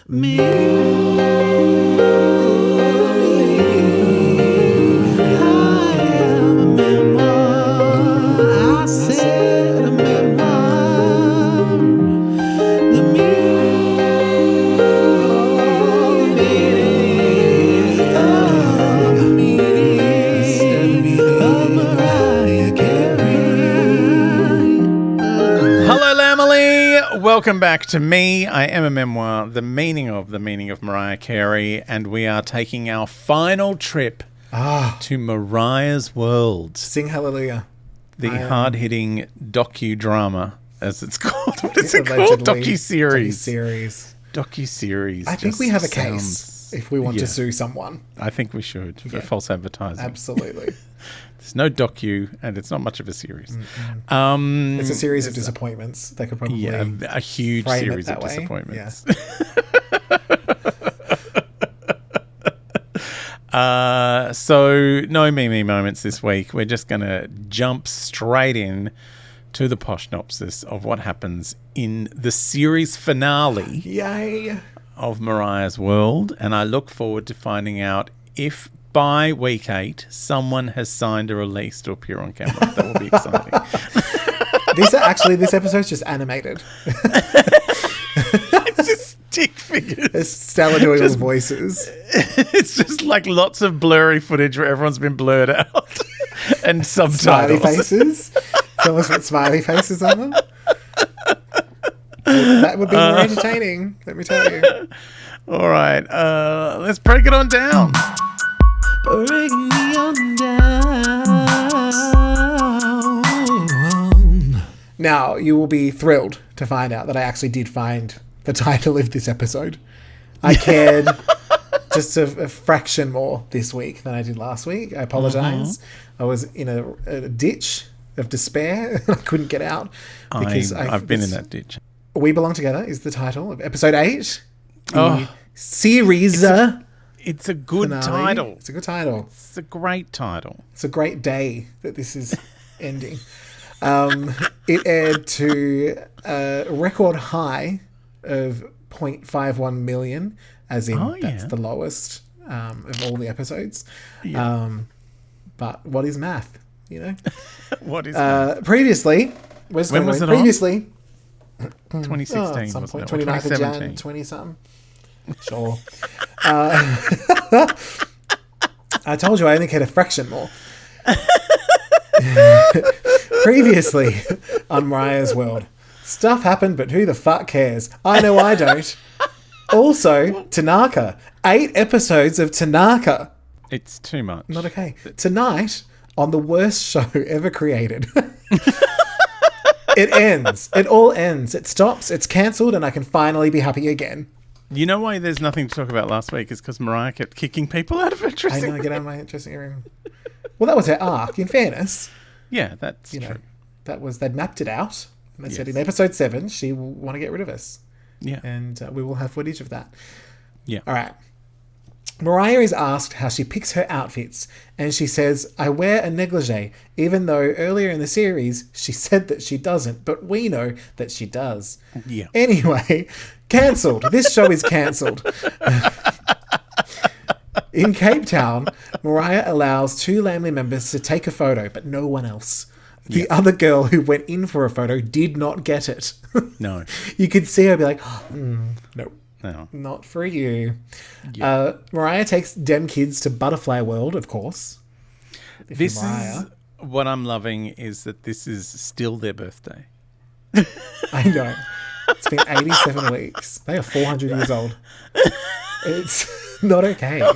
Me. I am a memoir. I said a memoir. The meaning of Mariah Carey. Hello, Lamely. Welcome back to Me. I Am a Memoir, the meaning of Mariah Carey, and we are taking our final trip to Mariah's world. Sing hallelujah. The hard-hitting docudrama, as it's called. What is it called? Allegedly, Docuseries. Docuseries. I think just we have a sounds- case if we want to sue someone. I think we should for false advertising. Absolutely. There's no docu, and it's not much of a series. It's a series of disappointments. They could probably a huge frame it series that of way. disappointments. Yeah. So no me moments this week. We're just going to jump straight in to the poshnopsis of what happens in the series finale Yay. of Mariah's World, and I look forward to finding out if by week 8 someone has signed a release to appear on camera. That will be exciting. This episode's just animated. It's just stick figures. It's Stella doing all the voices. It's just like lots of blurry footage where everyone's been blurred out and Smiley subtitles. faces. Someone's put smiley faces on them. That would be more entertaining, let me tell you. All right, let's break it on down. Break me on down. Now, you will be thrilled to find out that I actually did find the title of this episode. I cared just a fraction more this week than I did last week. I apologise. I was in a ditch of despair. I couldn't get out. Because I've been in that ditch. We Belong Together is the title of episode 8. The Oh. series. It's a good finale. title. It's a good title. It's a great title. It's a great day that this is ending. It aired to a record high of 0.51 million, as in that's the lowest of all the episodes. Yeah. But what is math? You know. What is Previously, when was it previously? 2016? At some wasn't point, it? Or 29th of Jan, 2017? 20 something. Sure. I told you I only cared a fraction more. Previously on Mariah's World, stuff happened, but who the fuck cares? I know I don't. Also, Tanaka. 8 episodes of Tanaka. It's too much. Not okay. Tonight, on the worst show ever created. It ends. It all ends. It stops. It's cancelled, and I can finally be happy again. You know why there's nothing to talk about last week is because Mariah kept kicking people out of her I dressing know, room. get out of my dressing room. Well, that was her arc. In fairness, Yeah, that's you know, true. they'd mapped it out. And they said Yes. in episode 7, she will want to get rid of us. Yeah. And we will have footage of that. Yeah. All right. Mariah is asked how she picks her outfits, and she says, I wear a negligee, even though earlier in the series she said that she doesn't, but we know that she does. Yeah. Anyway, cancelled. This show is cancelled. In Cape Town, Mariah allows 2 Lamely members to take a photo, but no one else. The other girl who went in for a photo did not get it. No. You could see her be like, no. No. Not for you. Mariah takes dem kids to Butterfly World, of course. This is what I'm loving is that this is still their birthday. I know. It's been 87 weeks. They are 400 years old. It's not okay.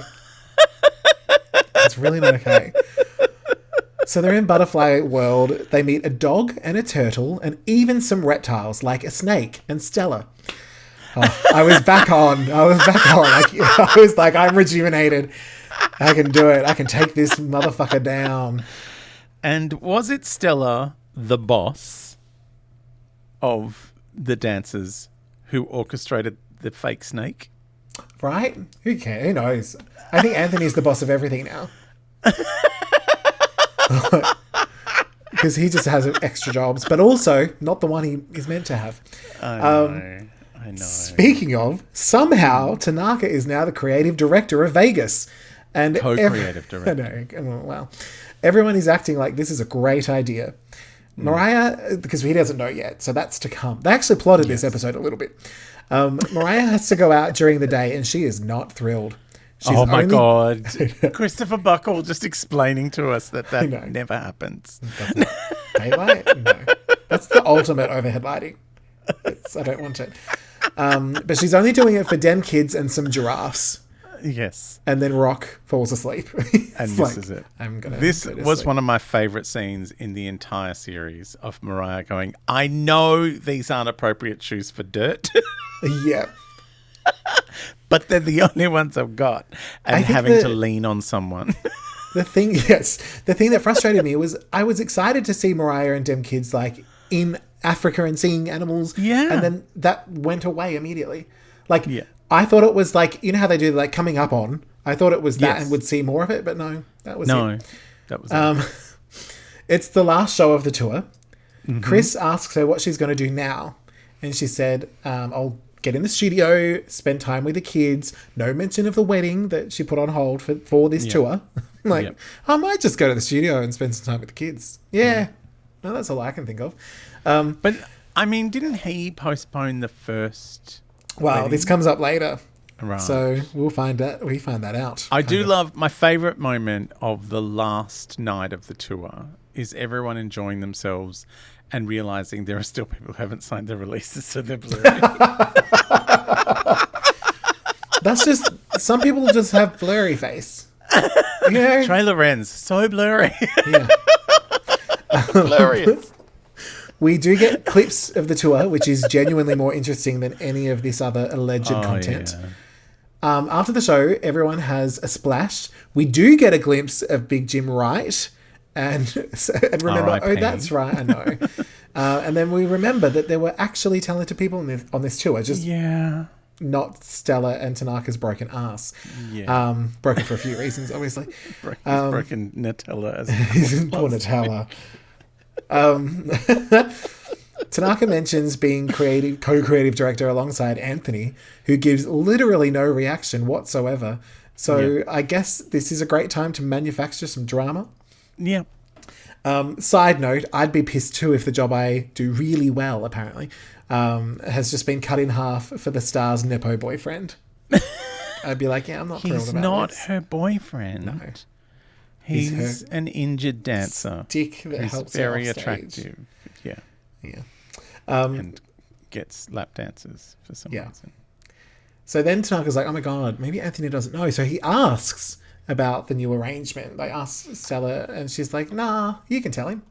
It's really not okay. So they're in Butterfly World. They meet a dog and a turtle and even some reptiles like a snake and Stella. Oh, I was back on. I was like, I'm rejuvenated. I can do it. I can take this motherfucker down. And was it Stella, the boss of the dancers, who orchestrated the fake snake? Right? Who cares? Who knows? I think Anthony's the boss of everything now. Because he just has extra jobs, but also not the one he is meant to have. I I know. Speaking of, somehow Tanaka is now the creative director of Vegas. And Co-creative director. I know, well, everyone is acting like this is a great idea. Mariah, because he doesn't know yet, so that's to come. They actually plotted this episode a little bit. Mariah has to go out during the day, and she is not thrilled. Oh my God. Christopher Buckle just explaining to us that never happens. Daylight? No. That's the ultimate overhead lighting. I don't want it. But she's only doing it for dem kids and some giraffes. Yes. And then Rock falls asleep. And this is it. This was one of my favourite scenes in the entire series of Mariah going, I know these aren't appropriate shoes for dirt. Yeah. But they're the only ones I've got. And having to lean on someone. The thing that frustrated me was I was excited to see Mariah and dem kids like in Africa and seeing animals. Yeah. And then that went away immediately. I thought it was like, you know how they do like coming up on? I thought it was that and would see more of it, but no, that was it. That was it. It's the last show of the tour. Mm-hmm. Chris asks her what she's going to do now. And she said, I'll get in the studio, spend time with the kids. No mention of the wedding that she put on hold for this tour. I might just go to the studio and spend some time with the kids. Yeah. No, that's all I can think of. But, I mean, didn't he postpone the first... Well, wedding? This comes up later. Right. So we find that out. I do love my favourite moment of the last night of the tour is everyone enjoying themselves and realising there are still people who haven't signed their releases, so they're blurry. That's just, some people just have blurry face. You know? Trey Lorenz, so blurry. Yeah. Glorious. We do get clips of the tour, which is genuinely more interesting than any of this other alleged content. Yeah. After the show, everyone has a splash. We do get a glimpse of Big Jim Wright. And remember, R.I.P. That's right, I know. And then we remember that there were actually talented people on this tour. Just not Stella and Tanaka's broken ass. Yeah. Broken for a few reasons, obviously. Broken Nutella. Poor Nutella. Tanaka mentions being co-creative director alongside Anthony, who gives literally no reaction whatsoever. So I guess this is a great time to manufacture some drama. Yeah. Side note, I'd be pissed too if the job I do really well, apparently, has just been cut in half for the star's Nepo boyfriend. I'd be like, I'm not thrilled about this. He's not her boyfriend. No. He's an injured dancer. Stick that helps very her off attractive. Yeah. Yeah. And gets lap dances for some reason. So then Tanaka's like, oh my God, maybe Anthony doesn't know. So he asks about the new arrangement. They ask Stella and she's like, nah, you can tell him.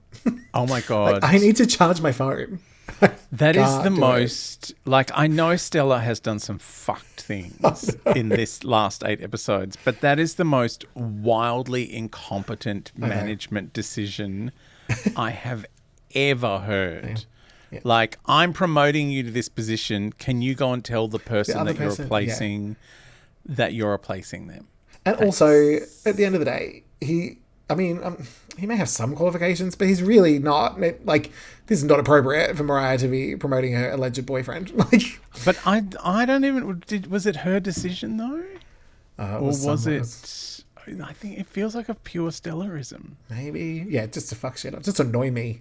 Oh my God. I need to charge my phone. That is the most... I know Stella has done some fucked things in this last 8 episodes, but that is the most wildly incompetent management decision I have ever heard. Yeah. I'm promoting you to this position. Can you go and tell the person that you're replacing that you're replacing them? And also, at the end of the day, he may have some qualifications, but he's really not. This is not appropriate for Mariah to be promoting her alleged boyfriend. But I don't even... Was it her decision, though? Or was it... I think it feels like a pure Stellarism. Maybe. Yeah, just to fuck shit up. Just to annoy me.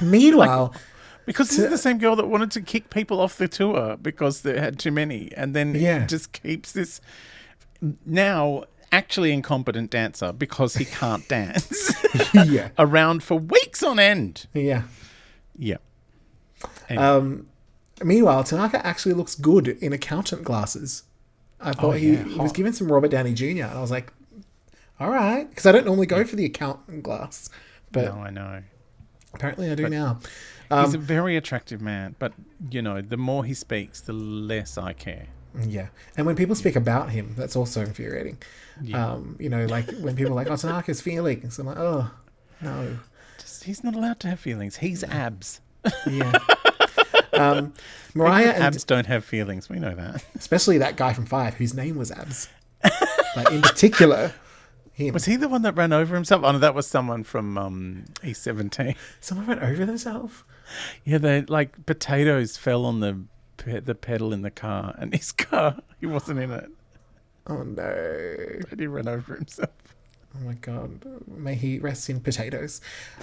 Meanwhile... because this is the same girl that wanted to kick people off the tour because they had too many. And then just keeps this... Now... actually incompetent dancer because he can't dance around for weeks on end. Yeah. Anyway. Meanwhile, Tanaka actually looks good in accountant glasses. I thought he was given some Robert Downey Jr. and I was like, all right. Because I don't normally go for the accountant glass. But no, I know. Apparently I do now. He's a very attractive man, but, the more he speaks, the less I care. Yeah. And when people speak about him, that's also infuriating. Yeah. When people are like, Tanaka's feelings. I'm like, oh, no. He's not allowed to have feelings. He's abs. Yeah. Mariah and abs don't have feelings. We know that. Especially that guy from 5 whose name was Abs. In particular, Him. Was he the one that ran over himself? Oh, no, that was someone from E17. Someone went over themselves? Yeah, they like potatoes fell on the pedal in the car, and his car, he wasn't in it. Oh, no. But he ran over himself. Oh, my God. May he rest in potatoes.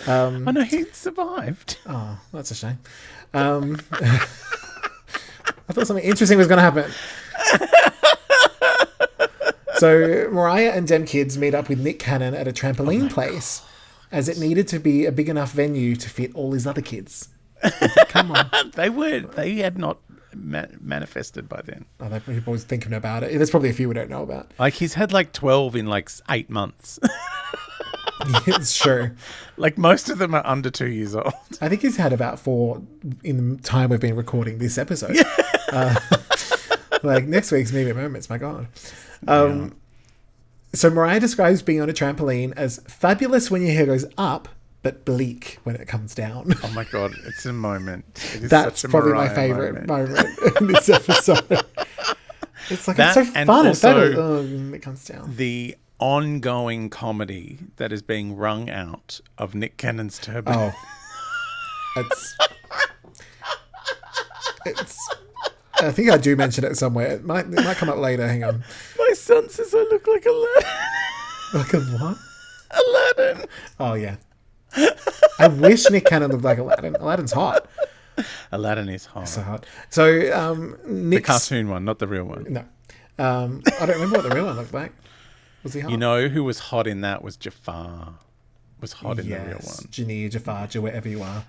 Oh, no, he survived. Oh, that's a shame. I thought something interesting was going to happen. So Mariah and Dem Kids meet up with Nick Cannon at a trampoline place, as it needed to be a big enough venue to fit all his other kids. Come on. They had not manifested by then. Oh, they're probably thinking about it. There's probably a few we don't know about. Like, he's had like 12 in like 8 months. It's true. Like, most of them are under 2 years old. I think he's had about 4 in the time we've been recording this episode. Like, next week's Movie Moments, my God. So Mariah describes being on a trampoline as fabulous when your hair goes up, but bleak when it comes down. Oh my God, it's a moment. It is That's such a probably my Mariah favourite moment in this episode. It's like, That, it's so and fun. It's also so, it comes down. the ongoing comedy that is being wrung out of Nick Cannon's turban. Oh. It's I think I do mention it somewhere. It might come up later. Hang on. My son says I look like Aladdin. Like a what? Aladdin. Oh, yeah. I wish Nick Cannon looked like Aladdin. Aladdin's hot. Aladdin is hot. So hot. So, The Nick's... cartoon one, not the real one. No. I don't remember what the real one looked like. Was he hot? You know who was hot in that was Jafar. Was hot in the real one. Janine, Jafar, wherever you are.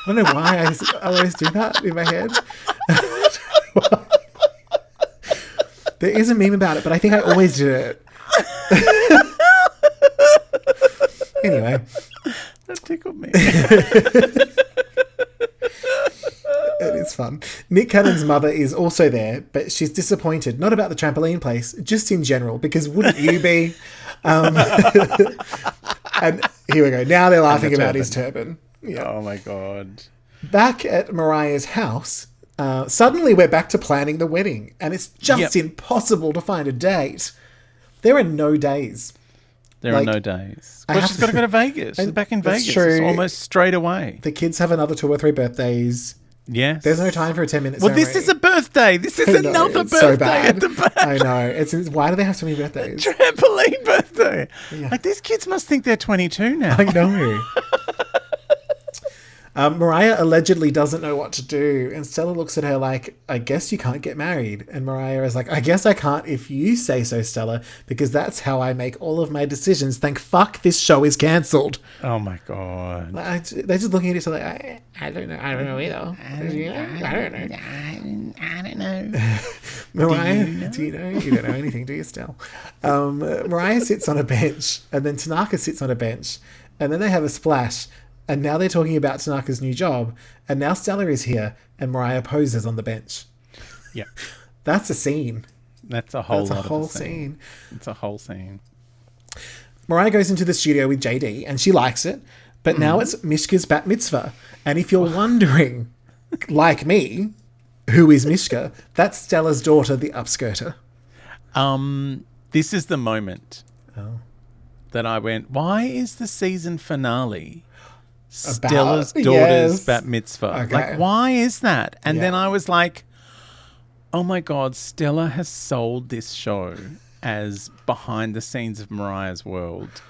I don't know why I always do that in my head. There is a meme about it, but I think I always do it. Anyway. That tickled me. It is fun. Nick Cannon's mother is also there, but she's disappointed. Not about the trampoline place, just in general, because wouldn't you be? And here we go. Now they're laughing about his turban. Yeah. Oh my God. Back at Mariah's house, suddenly we're back to planning the wedding, and it's just impossible to find a date. There are no days. There are no days. Well, she's got to go to Vegas. She's back in That's Vegas. true. It's almost straight away. The kids have another 2 or 3 birthdays. Yes. There's no time for a 10-minute Well, ceremony. this is a birthday. This is another it's birthday so bad. at the back. I know. It's why do they have so many birthdays? Trampoline birthday. Yeah. Like, these kids must think they're 22 now. I know. Mariah allegedly doesn't know what to do, and Stella looks at her like, I guess you can't get married. And Mariah is like, I guess I can't if you say so, Stella, because that's how I make all of my decisions. Thank fuck this show is cancelled. Oh my God. They're just looking at each other like, I don't know either. I don't know. Mariah, do you know? You don't know anything, do you, Stell? Mariah sits on a bench, and then Tanaka sits on a bench, and then they have a splash. And now they're talking about Tanaka's new job. And now Stella is here and Mariah poses on the bench. Yeah. That's a scene. That's a whole scene. It's a whole scene. Mariah goes into the studio with JD and she likes it. But now it's Mishka's bat mitzvah. And if you're wondering, like me, who is Mishka, that's Stella's daughter, the upskirter. This is the moment that I went, why is the season finale Stella's daughter's bat mitzvah? Okay. Like, why is that? And Yeah. then I was like, oh my God, Stella has sold this show as behind the scenes of Mariah's world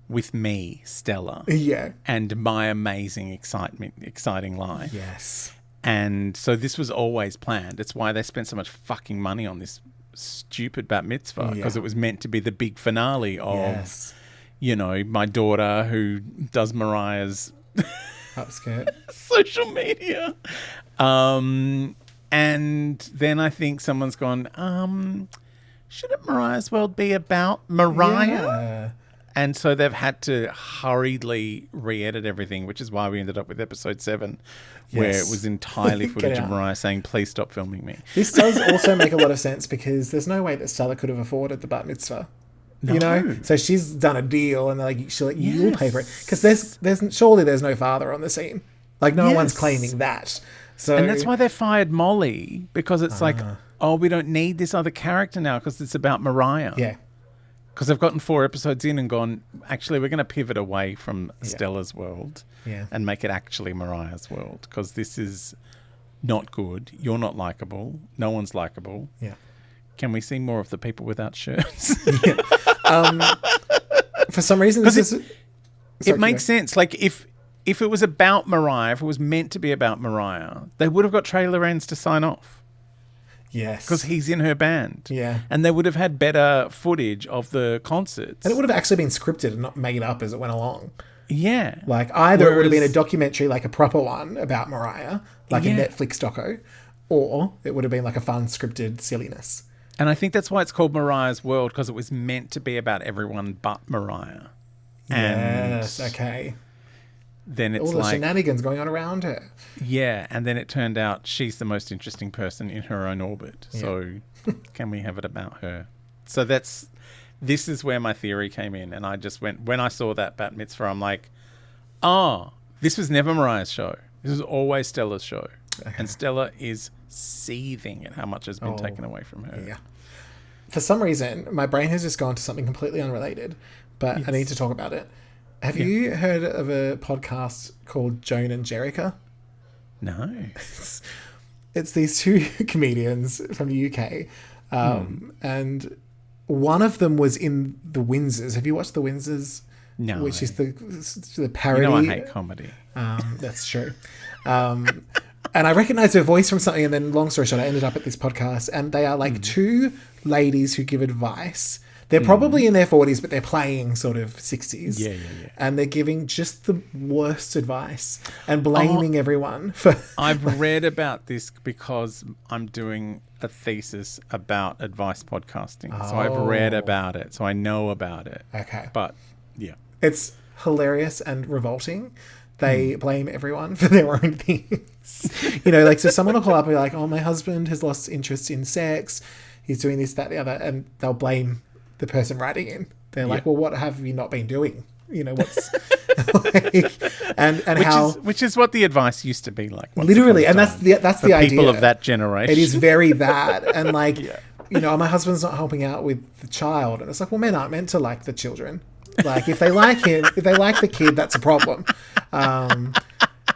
with me, Stella. Yeah. And my amazing exciting life. Yes. And so this was always planned. It's why they spent so much fucking money on this stupid bat mitzvah, because it was meant to be the big finale of, you know, my daughter who does Mariah's upskirt social media. And then I think someone's gone, shouldn't Mariah's world be about Mariah? Yeah. And so they've had to hurriedly re-edit everything, which is why we ended up with episode 7, where it was entirely footage of Mariah saying, please stop filming me. This does also make a lot of sense because there's no way that Stella could have afforded the bat mitzvah. No. You know? So she's done a deal and they're like, she'll let you pay for it. Because there's surely there's no father on the scene. Like, no one's claiming that. So, and that's why they fired Molly, because it's like, oh, we don't need this other character now because it's about Mariah. Yeah. Because they've gotten 4 episodes in and gone, actually, we're going to pivot away from Stella's world and make it actually Mariah's world. Because this is not good. You're not likable. No one's likable. Yeah. Can we see more of the people without shirts? For some reason, it makes sense. Like, if it was about Mariah, if it was meant to be about Mariah, they would have got trailer ends to sign off. Yes. Because he's in her band. Yeah. And they would have had better footage of the concerts. And it would have actually been scripted and not made up as it went along. Yeah. Like, either it would have been a documentary, like a proper one about Mariah, like a Netflix doco, or it would have been like a fun scripted silliness. And I think that's why it's called Mariah's World, because it was meant to be about everyone but Mariah. Yes, okay. Then it's all the shenanigans going on around her. Yeah, and then it turned out she's the most interesting person in her own orbit. Yeah. So can we have it about her? So this is where my theory came in, and I just went, when I saw that bat mitzvah, I'm like, this was never Mariah's show. This was always Stella's show. Okay. And Stella is seething at how much has been taken away from her. Yeah. For some reason, my brain has just gone to something completely unrelated, but I need to talk about it. Have you heard of a podcast called Joan and Jericha? No. It's these 2 comedians from the UK. And one of them was in The Windsors. Have you watched The Windsors? No. Which is the parody. I hate comedy. That's true. And I recognized her voice from something, and then long story short, I ended up at this podcast, and they are like 2 ladies who give advice. They're probably in their 40s, but they're playing sort of 60s. Yeah. And they're giving just the worst advice and blaming everyone for... I've read about this because I'm doing a thesis about advice podcasting. So I've read about it. So I know about it. Okay. But, yeah. It's hilarious and revolting. They blame everyone for their own things. Like, so someone will call up and be like, my husband has lost interest in sex. He's doing this, that, the other. And they'll blame the person writing in. They're like, well, what have you not been doing? What's which is what the advice used to be like. Literally, and that's the idea. People of that generation. It is very that, and like, my husband's not helping out with the child, and it's like, well, men aren't meant to like the children. Like, if they like him, if they like the kid, that's a problem.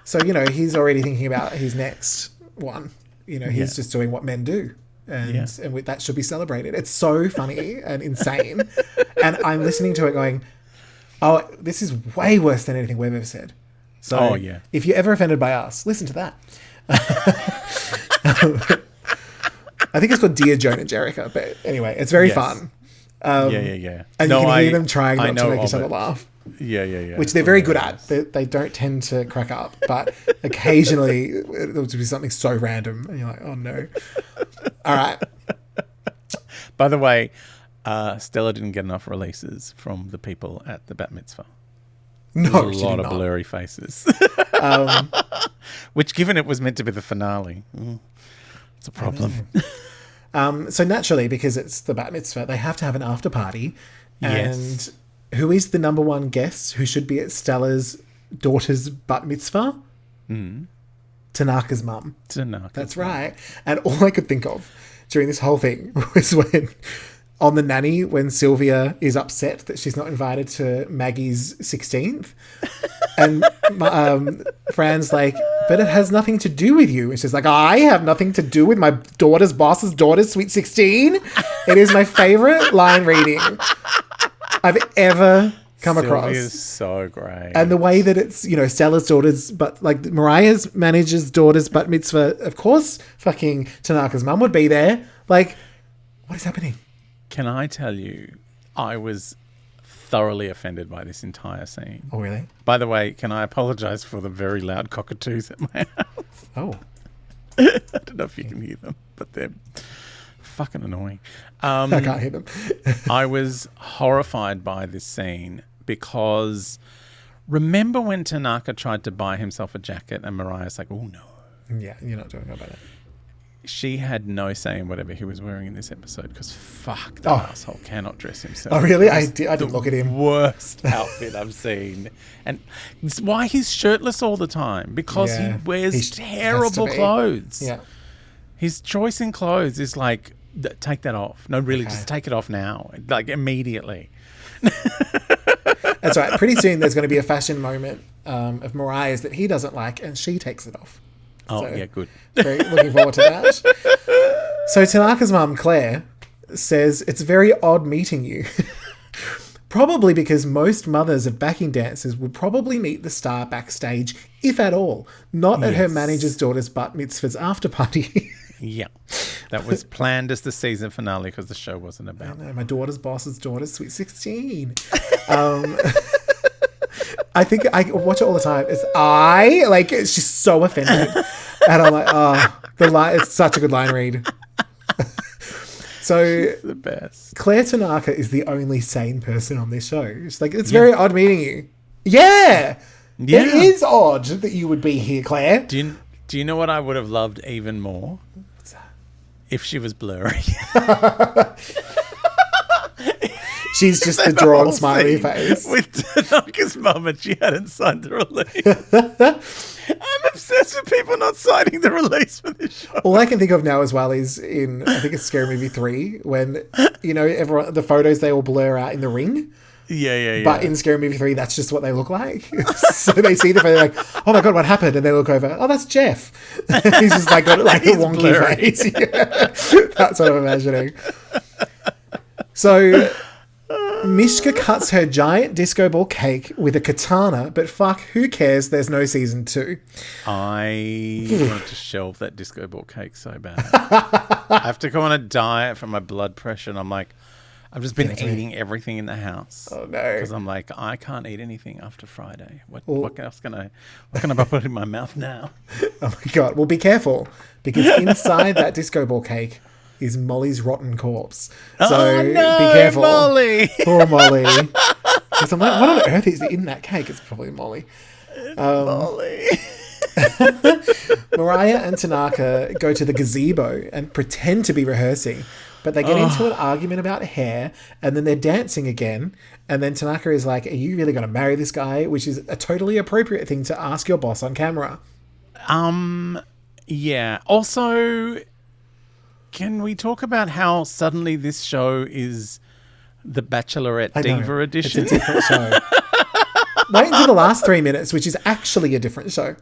So he's already thinking about his next one. He's just doing what men do. And that should be celebrated. It's so funny and insane. And I'm listening to it going, this is way worse than anything we've ever said. So if you're ever offended by us, listen to that. I think it's called Dear Joan and Jericha. But anyway, it's very fun. And you can hear them trying not to make each other laugh. Yeah. Which they're very good at. They don't tend to crack up. But occasionally there'll be something so random. And you're like, oh no. All right. By the way, Stella didn't get enough releases from the people at the bat mitzvah. No, There's a lot of blurry faces. Which, given it was meant to be the finale, it's a problem. So naturally, because it's the bat mitzvah, they have to have an after party. And who is the number one guest who should be at Stella's daughter's bat mitzvah? Tanaka's mum. That's right. And all I could think of during this whole thing was when, on The Nanny, when Sylvia is upset that she's not invited to Maggie's 16th. And Fran's like, but it has nothing to do with you. And she's like, I have nothing to do with my boss's daughter's sweet 16. It is my favorite line reading I've ever come across. Sylvia's so great. And the way that it's, Stella's daughter's, but like Mariah's manager's daughter's bat mitzvah, of course, fucking Tanaka's mum would be there. Like, what is happening? Can I tell you, I was thoroughly offended by this entire scene. Oh, really? By the way, can I apologise for the very loud cockatoos at my house? Oh. I don't know if you can hear them, but they're fucking annoying. I can't hear them. I was horrified by this scene because remember when Tanaka tried to buy himself a jacket and Mariah's like, oh, no. Yeah, you're not doing about it. She had no say in whatever he was wearing in this episode because fuck, that asshole cannot dress himself. Oh, really? I didn't look at him. Worst outfit I've seen. And it's why he's shirtless all the time, because he wears terrible clothes. Yeah. His choice in clothes is like take that off. No, really, just take it off now. Like, immediately. That's right. Pretty soon there's going to be a fashion moment of Mariah's that he doesn't like, and she takes it off. Oh, So, yeah, good. very looking forward to that. So Tanaka's mum, Claire, says, it's very odd meeting you. Probably because most mothers of backing dancers would probably meet the star backstage, if at all, not at her manager's daughter's bat mitzvah's after party. Yeah. That was planned as the season finale because the show wasn't about. My daughter's boss's daughter's Sweet 16. I think I watch it all the time. She's so offended. And I'm like, oh, it's such a good line read. So She's the best. Claire Tanaka is the only sane person on this show. She's like, it's very odd meeting you. Yeah. It is odd that you would be here, Claire. Do you know what I would have loved even more? What's that? If she was blurry. She's just the drawn smiley face. With Tanaka's mum, and she hadn't signed the release. I'm obsessed with people not signing the release for this show. All I can think of now as well is in, I think it's Scary Movie 3, when, everyone, the photos, they all blur out in the ring. Yeah. But in Scary Movie 3, that's just what they look like. So they see the photo, like, oh my God, what happened? And they look over, oh, that's Jeff. He's just like got like a wonky blurry. face. Yeah. That's what I'm imagining. So Mishka cuts her giant disco ball cake with a katana, but fuck, who cares? There's no season 2. I want to shelve that disco ball cake so bad. I have to go on a diet for my blood pressure, and I'm like, I've just been eating everything in the house. Oh no! Because I'm like, I can't eat anything after Friday. What else can I put in my mouth now? Oh my God! Well, be careful, because inside that disco ball cake is Molly's rotten corpse. So be careful, Molly. Poor Molly. Because I'm like, what on earth is in that cake? It's probably Molly. Molly. Mariah and Tanaka go to the gazebo and pretend to be rehearsing, but they get into an argument about hair, and then they're dancing again, and then Tanaka is like, are you really going to marry this guy? Which is a totally appropriate thing to ask your boss on camera. Yeah. Also, can we talk about how suddenly this show is the Bachelorette Diva edition? It's a different show. Wait until the last 3 minutes, which is actually a different show.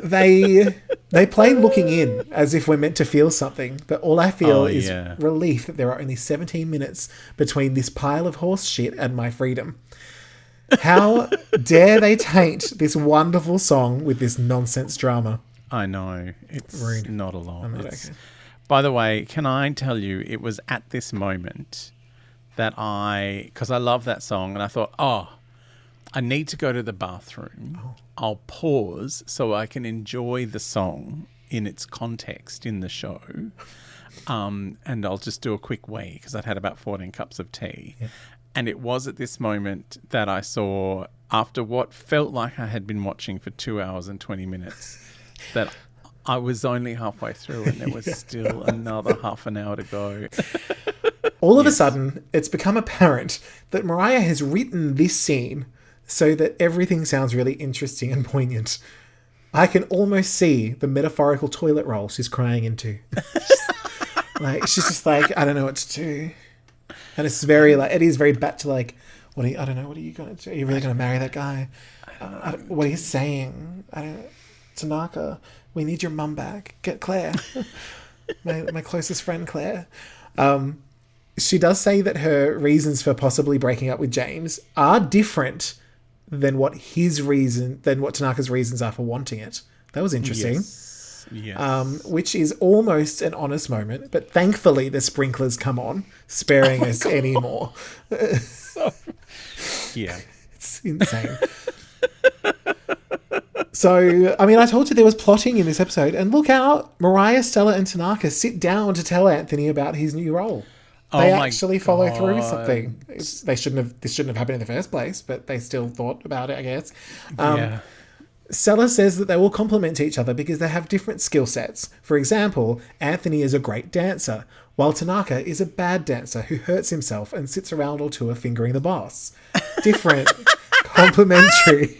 They play looking in as if we're meant to feel something, but all I feel is relief that there are only 17 minutes between this pile of horse shit and my freedom. How dare they taint this wonderful song with this nonsense drama? I know. It's rude. Not a lot. Okay. By the way, can I tell you, it was at this moment that because I love that song, and I thought, I need to go to the bathroom. I'll pause so I can enjoy the song in its context in the show. And I'll just do a quick wee because I'd had about 14 cups of tea. Yeah. And it was at this moment that I saw, after what felt like I had been watching for 2 hours and 20 minutes, that I was only halfway through and there was still another half an hour to go. All of a sudden, it's become apparent that Mariah has written this scene so that everything sounds really interesting and poignant. I can almost see the metaphorical toilet roll she's crying into. She's just like, I don't know what to do. And it's very it is very back to I don't know, what are you going to do? Are you really going to marry that guy? What are you saying? Tanaka, we need your mum back. Get Claire. my closest friend, Claire. She does say that her reasons for possibly breaking up with James are different than what Tanaka's reasons are for wanting it. That was interesting. Yes. Which is almost an honest moment, but thankfully the sprinklers come on, sparing us anymore. Yeah. It's insane. So, I told you there was plotting in this episode, and look out, Mariah, Stella, and Tanaka sit down to tell Anthony about his new role. They actually follow through with something. This shouldn't have happened in the first place, but they still thought about it, I guess. Stella says that they will complement each other because they have different skill sets. For example, Anthony is a great dancer, while Tanaka is a bad dancer who hurts himself and sits around all tour fingering the boss. Different, complementary.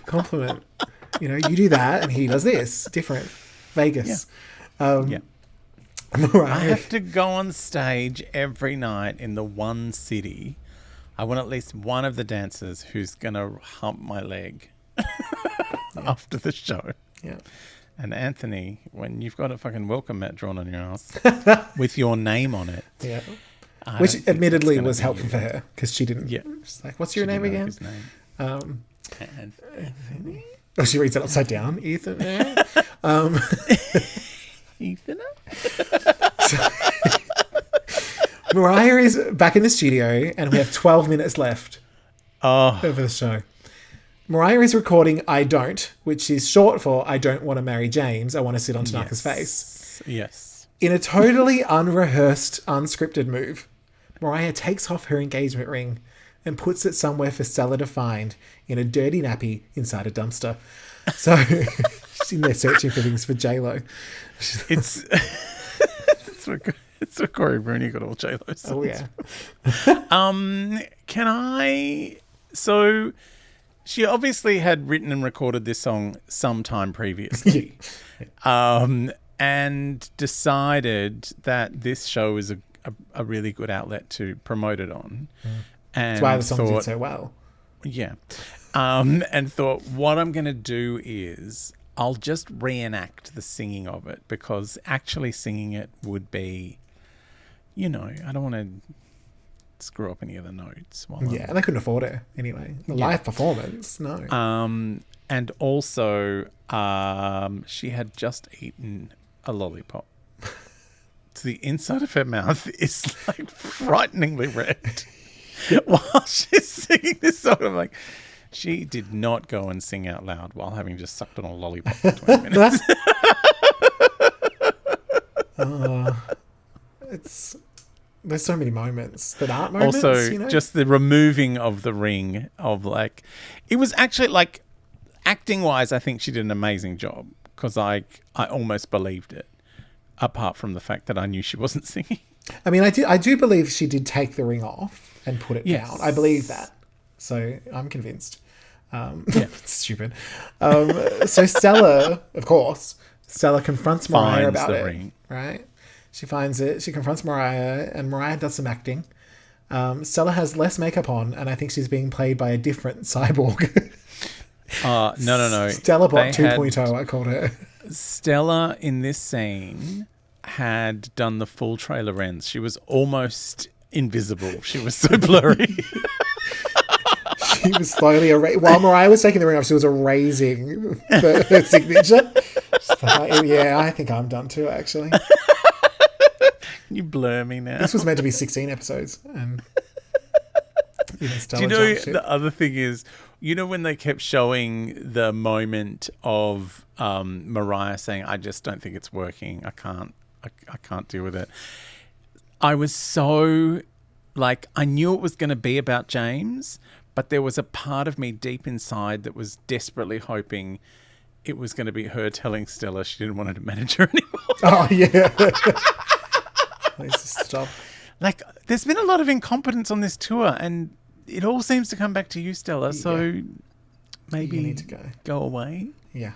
Compliment. You do that and he does this. Different. Vegas. Yeah. I Mariah. have to go on stage every night in the one city. I want at least one of the dancers who's going to hump my leg after the show. Yeah. And Anthony, when you've got a fucking welcome mat drawn on your ass with your name on it. Yeah. I Which don't think admittedly that's was gonna helpful be for you. her because she didn't. Yeah. She's like, what's your She name didn't know again? his name. Anthony. Oh, she reads it upside down. Ethan. Ethan? Mariah is back in the studio and we have 12 minutes left over the show. Mariah is recording I Don't, which is short for I don't want to marry James. I want to sit on Tanaka's face. Yes. In a totally unrehearsed, unscripted move, Mariah takes off her engagement ring and puts it somewhere for Stella to find in a dirty nappy inside a dumpster. So she's in there searching for things for J-Lo. It's it's what Corey Rooney got all J-Lo. Oh, yeah. Can I... So she obviously had written and recorded this song sometime previously. And decided that this show is a really good outlet to promote it on. And That's why the song did so well. Yeah. And thought, what I'm going to do is I'll just reenact the singing of it, because actually singing it would be, I don't want to screw up any of the notes. Yeah, they couldn't afford it anyway. The live performance, no. And also, she had just eaten a lollipop. So the inside of her mouth is like frighteningly red. While she's singing this song, I'm like, she did not go and sing out loud while having just sucked on a lollipop for 20 minutes. There's so many moments that aren't moments. Also, just the removing of the ring of it was actually acting wise, I think she did an amazing job, because I almost believed it, apart from the fact that I knew she wasn't singing. I mean, I do believe she did take the ring off and put it down. I believe that. So I'm convinced. It's stupid. So Stella, of course, confronts Mariah about it. Ring. Right? She finds it. She confronts Mariah, and Mariah does some acting. Stella has less makeup on, and I think she's being played by a different cyborg. No. Stella Bot 2.0, I called her. Stella in this scene had done the full trailer lens. She was almost invisible. She was so blurry. She was slowly while Mariah was taking the ring off, she was erasing her signature. Yeah, I think I'm done too, actually. You blur me now. This was meant to be 16 episodes. And even Stella Do you know the other thing is, when they kept showing the moment of Mariah saying, I just don't think it's working. I can't deal with it. I was so I knew it was going to be about James, but there was a part of me deep inside that was desperately hoping it was going to be her telling Stella she didn't want her to manage her anymore. Oh, yeah. Please just stop. There's been a lot of incompetence on this tour, and it all seems to come back to you, Stella. So maybe you need to go away. Yeah.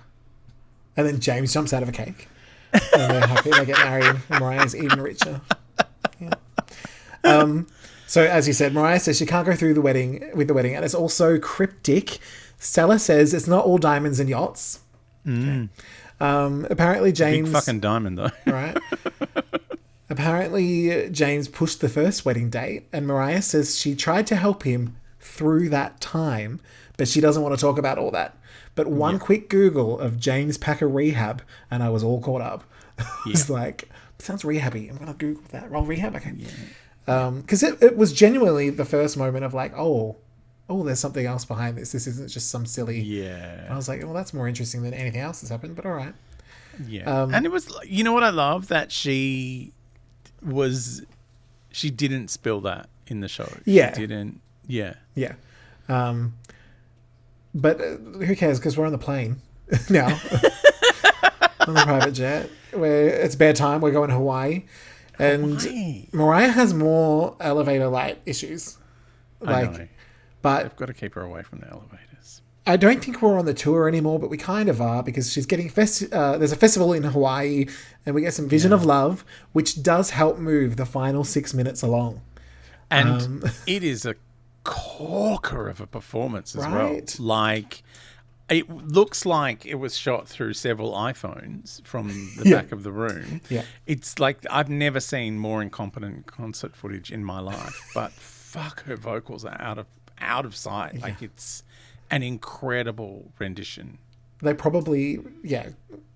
And then James jumps out of a cake. And they're happy. They get married. And Mariah's even richer. Yeah. So as you said, Mariah says she can't go through with the wedding, and it's also cryptic. Stella says it's not all diamonds and yachts. Okay. Apparently James... Big fucking diamond, though. Right. Apparently James pushed the first wedding date, and Mariah says she tried to help him through that time, but she doesn't want to talk about all that. But one quick Google of James Packer rehab, and I was all caught up. It's sounds rehabby. I'm going to Google that. Roll rehab? Okay. Yeah. Because it was genuinely the first moment of oh, there's something else behind this. This isn't just some silly... Yeah. And I was like, well, that's more interesting than anything else that's happened, but all right. Yeah. And it was... what I love? That she didn't spill that in the show. Yeah. She didn't... Yeah. Yeah. But who cares? Because we're on the plane now. On the private jet. It's bedtime. We're going to Hawaii. And Mariah has more elevator light issues. I know. But I've got to keep her away from the elevators. I don't think we're on the tour anymore, but we kind of are because she's getting there's a festival in Hawaii and we get some Vision of Love, which does help move the final 6 minutes along. And it is a corker of a performance as well. Like, it looks like it was shot through several iPhones from the back of the room. Yeah. It's like I've never seen more incompetent concert footage in my life, but fuck, her vocals are out of sight. Yeah. Like, it's an incredible rendition. They probably,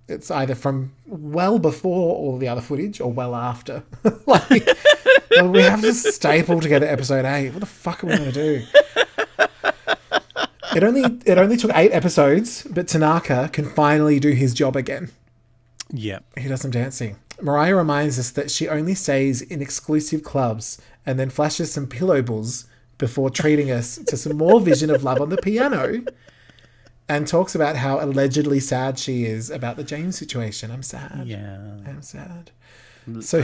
it's either from well before all the other footage or well after. Like, we have to staple together episode 8. What the fuck are we going to do? It only took 8 episodes, but Tanaka can finally do his job again. Yep. He does some dancing. Mariah reminds us that she only stays in exclusive clubs and then flashes some pillow bulls before treating us to some more Vision of Love on the piano, and talks about how allegedly sad she is about the James situation. I'm sad. Yeah. I'm sad. So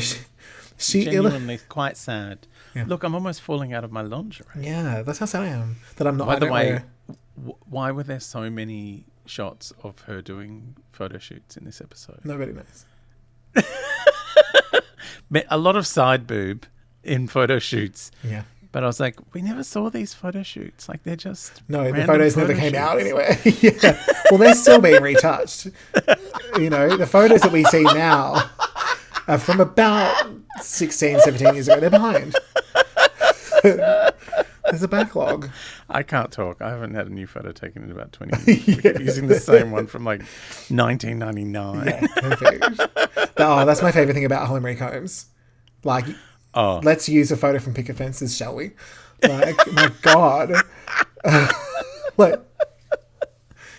she genuinely quite sad. Yeah. Look, I'm almost falling out of my lingerie. Yeah, that's how sad I am. That I'm not. By the way, why were there so many shots of her doing photo shoots in this episode? Nobody knows. A lot of side boob in photo shoots. Yeah. But I was like, we never saw these photo shoots. Like, they're just the photos never came out anyway. Yeah. Well, they're still being retouched. You know, the photos that we see now are from about 16, 17 years ago. They're behind. There's a backlog. I can't talk. I haven't had a new photo taken in about 20 years. We keep using the same one from like 1999. Yeah, perfect. That's my favourite thing about Hillary Combs. Like, let's use a photo from Picket Fences, shall we? Like, my God. Like,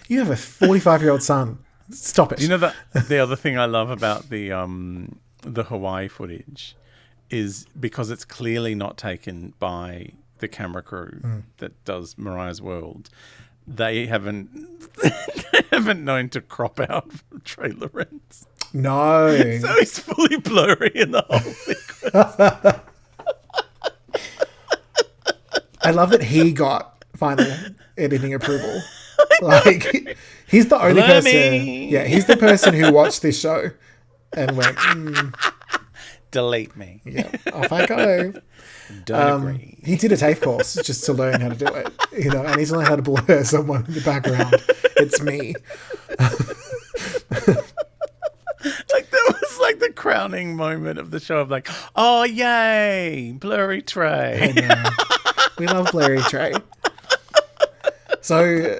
you have a 45-year-old son. Stop it. You know, the other thing I love about the Hawaii footage is because it's clearly not taken by the camera crew that does Mariah's World. They haven't known to crop out trailer ends. No. So he's fully blurry in the whole sequence. I love that he got final editing approval. Like, he's the only person. Yeah, he's the person who watched this show and went, delete me. Yeah, off I go. Don't agree. He did a TAFE course just to learn how to do it, you know, and he's learned how to blur someone in the background. It's me. Like, that was like the crowning moment of the show of like, oh, yay, blurry Trey. I know. We love blurry Trey. So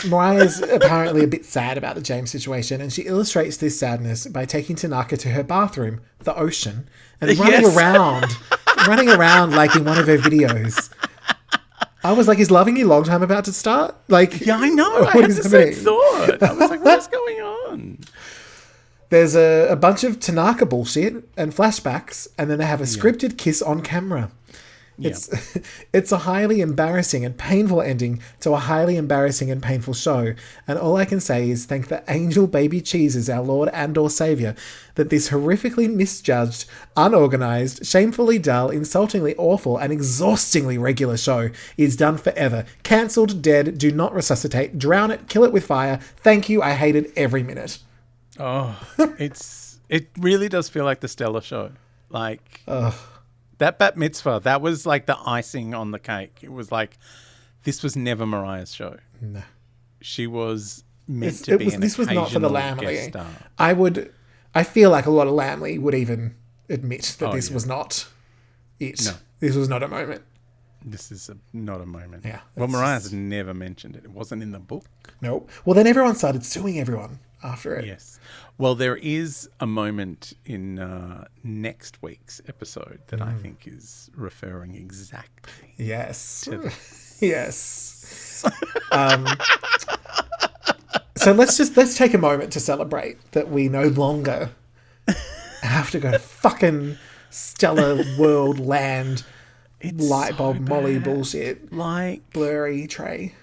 Mariah's apparently a bit sad about the James situation, and she illustrates this sadness by taking Tanaka to her bathroom, the ocean, and running around like in one of her videos. I was like, is Loving You Long Time about to start? Like, yeah, I know. I had the same thought. I was like, what's going on? There's a bunch of Tanaka bullshit and flashbacks, and then they have a scripted kiss on camera. It's a highly embarrassing and painful ending to a highly embarrassing and painful show. And all I can say is thank the angel baby cheeses, our Lord and or Saviour, that this horrifically misjudged, unorganised, shamefully dull, insultingly awful and exhaustingly regular show is done forever. Cancelled, dead, do not resuscitate, drown it, kill it with fire. Thank you, I hated every minute. Oh, it really does feel like the Stella show. Like... That bat mitzvah, that was like the icing on the cake. It was like, this was never Mariah's show. No. She was meant to be this was not for the guest Lamley. star. I feel like a lot of Lamley would even admit that this was not it. No. This was not a moment. This is not a moment. Yeah. Well, Mariah's never mentioned it. It wasn't in the book. Nope. Well, then everyone started suing everyone after it. Yes. Well, there is a moment in next week's episode that I think is referring exactly. Yes. To this. Yes. So let's take a moment to celebrate that we no longer have to go to fucking Stella World Land. It's light bulb Molly bullshit. Like blurry Trey.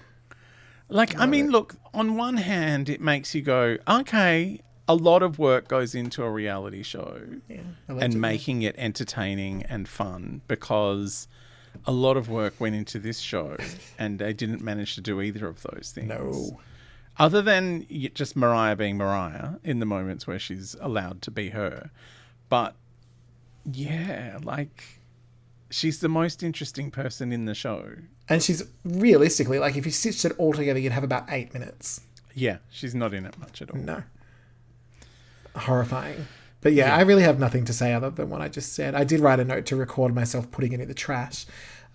Like, I mean, look, on one hand, it makes you go, okay, a lot of work goes into a reality show and making it entertaining and fun because a lot of work went into this show, and they didn't manage to do either of those things. No. Other than just Mariah being Mariah in the moments where she's allowed to be her. But, yeah, like, she's the most interesting person in the show. And she's realistically, like, if you stitched it all together, you'd have about 8 minutes. Yeah, she's not in it much at all. No. Horrifying. But yeah, I really have nothing to say other than what I just said. I did write a note to record myself putting it in the trash.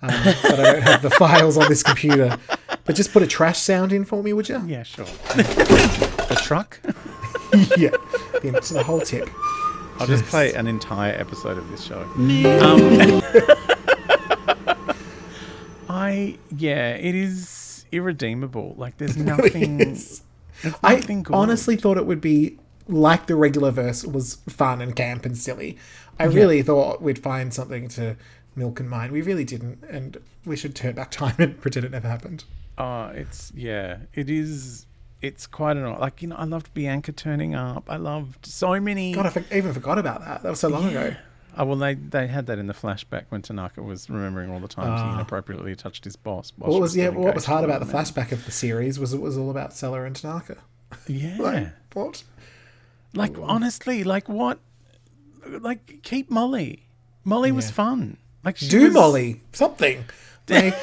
But I don't have the files on this computer. But just put a trash sound in for me, would you? Yeah, sure. The truck? Yeah. It's the whole tip. I'll just play an entire episode of this show. It is irredeemable. Like, there's nothing... Yes. There's I nothing good. honestly thought it would be like the regular verse was fun and camp and silly. I really thought we'd find something to milk and mine. We really didn't, and we should turn back time and pretend it never happened. It's quite an... Like, you know, I loved Bianca turning up. I loved so many... God, I even forgot about that. That was so long ago. Oh, well, they had that in the flashback when Tanaka was remembering all the times he inappropriately touched his boss. What was hard about the flashback of the series was it was all about Stella and Tanaka. Yeah. Like, what? Like, honestly, like, what? Like, keep Molly. Molly was fun. Like, Molly. Something. Like,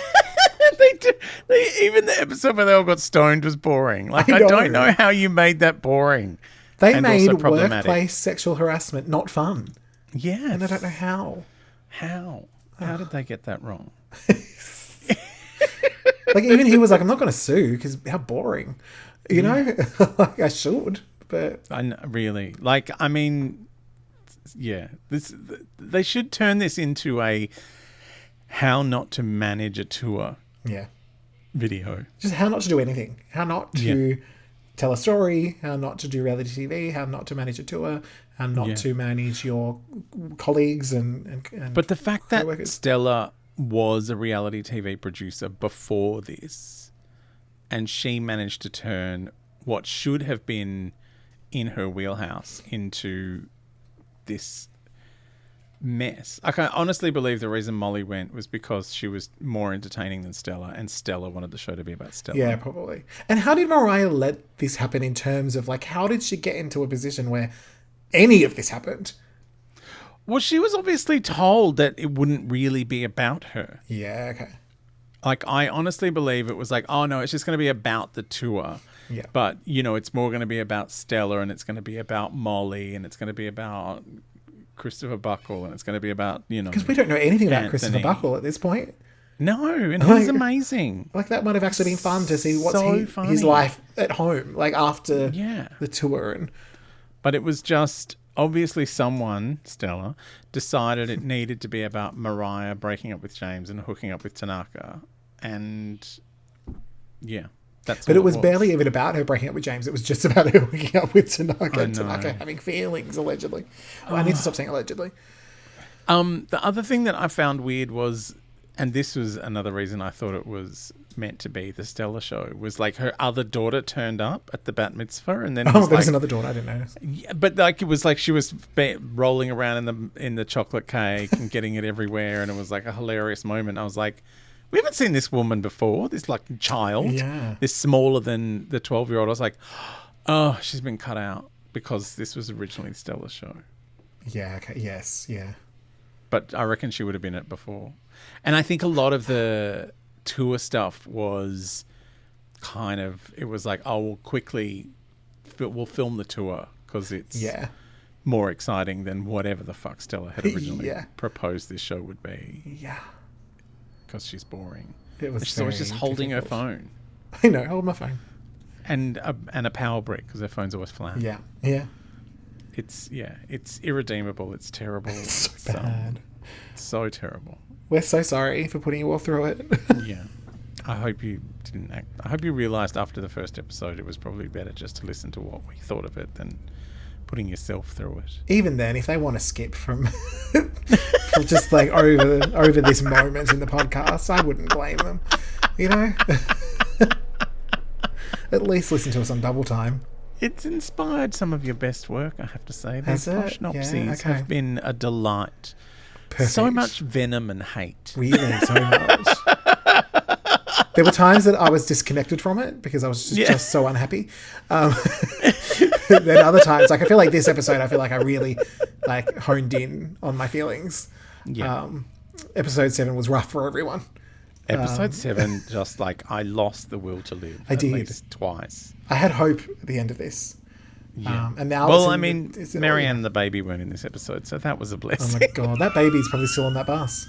even the episode where they all got stoned was boring. Like, I don't know how you made that boring. They made workplace sexual harassment not fun. Yeah. And I don't know how. How did they get that wrong? Like, even he was like, I'm not going to sue because how boring. You know? Like, I should, but... Really. Like, I mean, yeah. They should turn this into a how not to manage a tour video. Just how not to do anything. How not to tell a story, how not to do reality TV, how not to manage a tour, how not to manage your colleagues and But the fact that co-workers. Stella was a reality TV producer before this, and she managed to turn what should have been in her wheelhouse into this mess. I can honestly believe the reason Molly went was because she was more entertaining than Stella, and Stella wanted the show to be about Stella. Yeah, probably. And how did Mariah let this happen in terms of, like, how did she get into a position where any of this happened? Well, she was obviously told that it wouldn't really be about her. Yeah, okay. Like, I honestly believe it was like, oh, no, it's just going to be about the tour. Yeah. But, you know, it's more going to be about Stella, and it's going to be about Molly, and it's going to be about Christopher Buckle, and it's going to be about, you know... Because we don't know anything about Christopher Buckle at this point. No, and he's amazing. Like, that might have actually been fun to see what's his life at home, like, after the tour. But it was just... Obviously someone, Stella, decided it needed to be about Mariah breaking up with James and hooking up with Tanaka. And, yeah, that's But it was barely even about her breaking up with James. It was just about her hooking up with Tanaka and know. Tanaka having feelings, allegedly. Well, I need to stop saying allegedly. The other thing that I found weird was, and this was another reason I thought it was meant to be the Stella show, was like her other daughter turned up at the bat mitzvah, and then there's another daughter. I didn't notice. Yeah, but like it was like she was rolling around in the chocolate cake and getting it everywhere, and it was like a hilarious moment. I was like, we haven't seen this woman before. This like child, this smaller than the 12-year-old. I was like, oh, she's been cut out because this was originally the Stella show. Yeah. Okay. Yes. Yeah. But I reckon she would have been it before, and I think a lot of the tour stuff was kind of, it was like, oh, we'll film the tour because it's more exciting than whatever the fuck Stella had originally proposed this show would be. Yeah. Because she's boring. It was she's always just holding her phone. I know, hold my phone. And a power brick because her phone's always flat. Yeah. Yeah. It's irredeemable. It's terrible. It's so bad. So terrible. We're so sorry for putting you all through it. Yeah. I hope you didn't act. I hope you realised after the first episode it was probably better just to listen to what we thought of it than putting yourself through it. Even then, if they want to skip from just like over this moment in the podcast, I wouldn't blame them. You know? At least listen to us on double time. It's inspired some of your best work, I have to say. Has These it? Posh Nopsies have been a delight So much venom and hate. Really, so much. There were times that I was disconnected from it because I was just so unhappy. Then other times, like I feel like this episode, I feel like I really like honed in on my feelings. Yeah. Episode 7 was rough for everyone. Episode 7, just like I lost the will to live. I did. At least twice. I had hope at the end of this. Yeah. And now, well, Mariah and the baby weren't in this episode, so that was a Oh blessing. my god, that baby's probably still on that bus.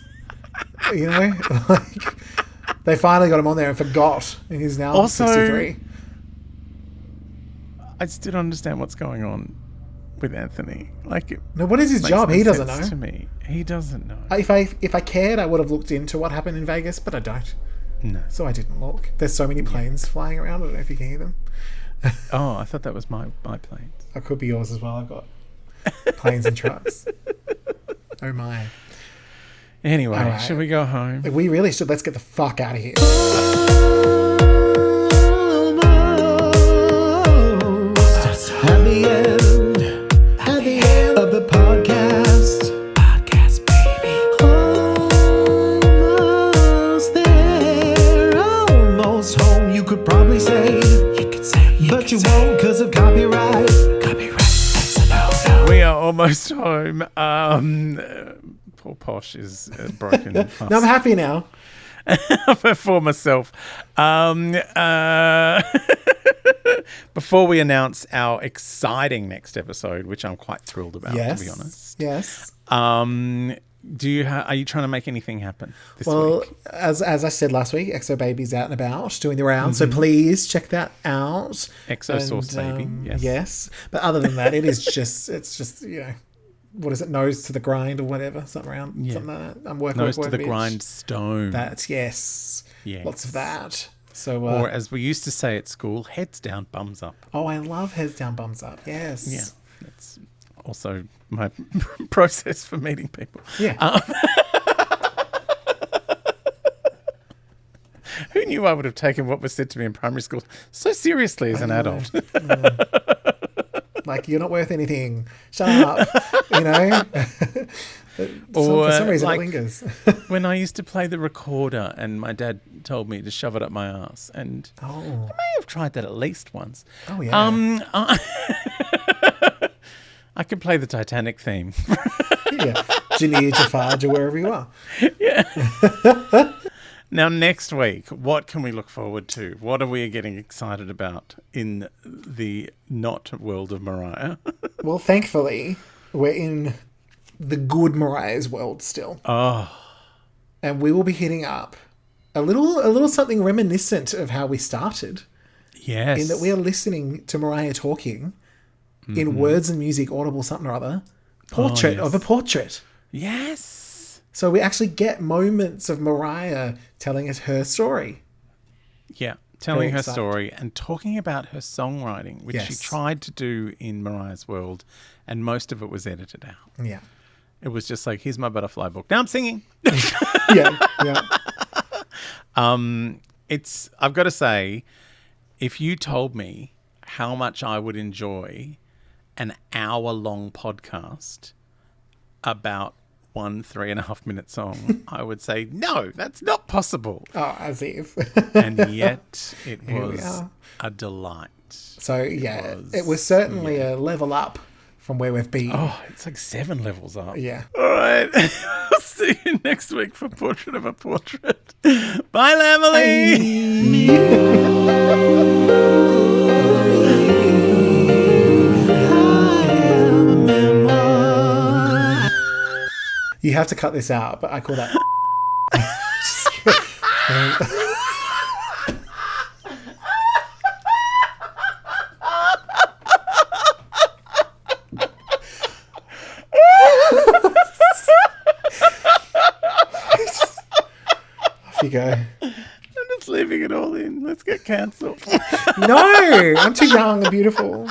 You know, like they finally got him on there and forgot, and he's now Also, 63. I still don't understand what's going on with Anthony. Like, No, what is his makes job? no He doesn't sense know. To me, he doesn't know. If I cared, I would have looked into what happened in Vegas, but I don't. No. So I didn't look. There's so many planes flying around. I don't know if you can hear them. Oh, I thought that was my plane. It could be yours as well. I've got planes and trucks. Oh my. Anyway, All right. should we go home? We really should. Let's get the fuck out of here. At the end of the podcast, baby. Almost there, almost home. You could probably say, but you won't 'cause of copyright. That's a no. We are almost home. Poor Posh is broken. No, I'm happy now. For myself. Before we announce our exciting next episode, which I'm quite thrilled about, Yes. to be honest. Yes. Are you trying to make anything happen this Well, week? as I said last week, Exo Baby's out and about doing the rounds, so please check that out. Exo Sauce Baby, yes. Yes. But other than that, it's just you know, what is it? Nose to the grind or whatever, something around, something like that. I'm working Nose with to the bitch. grindstone. That's yes. Lots of that. So, Or as we used to say at school, heads down, bums up. oh, I love heads down, bums up. Yes. Yeah, that's also my process for meeting people. Yeah. Who knew I would have taken what was said to me in primary school so seriously as an adult? Like, you're not worth anything. Shut up. You know? Or, For some reason, like, it lingers. When I used to play the recorder and my dad told me to shove it up my ass, and I may have tried that at least once. Oh, yeah. I could play the Titanic theme. Yeah. Janir, Jafar, or wherever you are. Now, next week, what can we look forward to? What are we getting excited about in the not world of Mariah? Well, thankfully, we're in the good Mariah's world still. Oh, And we will be hitting up a little something reminiscent of how we started, yes. in that we are listening to Mariah talking in words and music, audible something or other, portrait yes. of a portrait. Yes. So we actually get moments of Mariah telling us her story. Yeah, telling her excited. story and talking about her songwriting, which she Yes. tried to do in Mariah's world, and most of it was edited out. Yeah. It was just like, here's my butterfly book. Now I'm singing. Yeah. Yeah. I've got to say, if you told me how much I would enjoy an hour-long podcast about one 3.5-minute song, I would say, no, that's not possible. Oh, as if. And yet it Here we was are. a delight. So, yeah, it was certainly a level up from where we've been. Oh, it's like 7 levels up. Yeah. All right. I'll see you next week for Portrait of a Portrait. Bye, Lamely. You have to cut this out, but I call that... Off you go. I'm just leaving it all in. Let's get cancelled. No, I'm too young and beautiful.